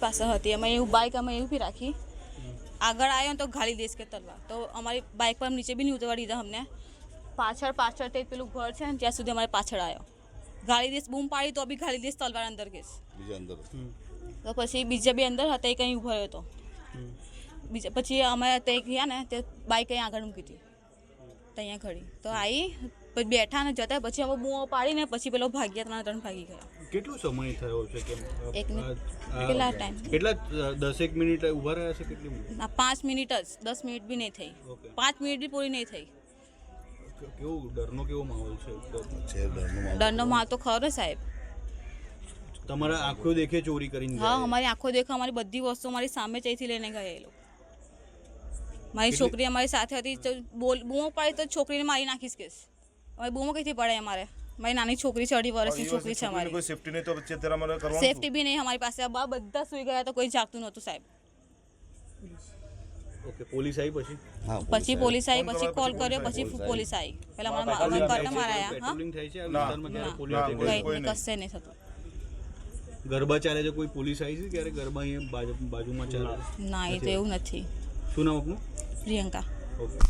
પાસે હતી અમે એવું બાઇક અમે એવું બી રાખી આગળ આવ્યો તો ગાળી દેશ કે તલવાર તો અમારી બાઇક પર નીચે બી નહીં ઉતરવા દીધા અમને પાછળ તે પેલું ઘર છે ને ત્યાં સુધી અમારે પાછળ આવ્યો ગાળી દેશ બૂમ પાડી તો બી ગાળી દેશ તલવાર અંદર ગઈશ તો પછી બીજા બી અંદર હતા એ કંઈ ઉભો રહ્યો હતો બીજા પછી અમે તે ગયા ને તે બાઇક કંઈ આગળ મૂકી હતી ત્યાં ઘડી તો આવી પછી બેઠા ને જતા પછી અમે બૂમો પાડીને પછી પેલો ભાગ્યા ત્રણ ભાગી ગયા કેટલો સમય થયો છે કે કેટલા ટાઈમ કેટલા 10 મિનિટ ઊભા રહ્યા છે કેટલી મિનિટ 5 મિનિટ જ 10 મિનિટ બી નહીં થઈ 5 મિનિટ બી પૂરી નહીં થઈ કેવો ડરનો કેવો માહોલ છે ડરનો માહોલ તો ખરો સાહેબ તમારા આંખો દેખે ચોરી કરીને હા અમારી આંખો દેખે અમારી બધી વસ્તુ અમારી સામે ચઈથી લઈને ગયા એ લોકો મારી છોકરી અમારી સાથે હતી બૂમો પાડી તો છોકરીને મારી નાખીશ કેસ અમારી બૂમો કઈથી પડે અમારે મારી નાની છોકરી છે 2.5 વર્ષની છોકરી છે અમારી કોઈ સેફટી નહીં તો અત્યારે અમારે કરવાનું સેફટી બી નહીં અમારી પાસે બધા સુઈ ગયા તો કોઈ જાગતું નહોતું સાહેબ ઓકે પોલીસ આવી પછી પોલીસ આવી પછી કોલ કર્યો પછી પોલીસ આવી પેલા મારા મારા પેટ્રોલિંગ થાય છે આ વિસ્તારમાં ક્યારે પોલીસ કશે નહીં થતું ગરબા ચાલે છે કોઈ પોલીસ આવી છે ક્યારે ગરબા અહીંયા બાજુમાં ચાલે ના એ તો એવું નથી શું નામ આપનું પ્રિયંકા ઓકે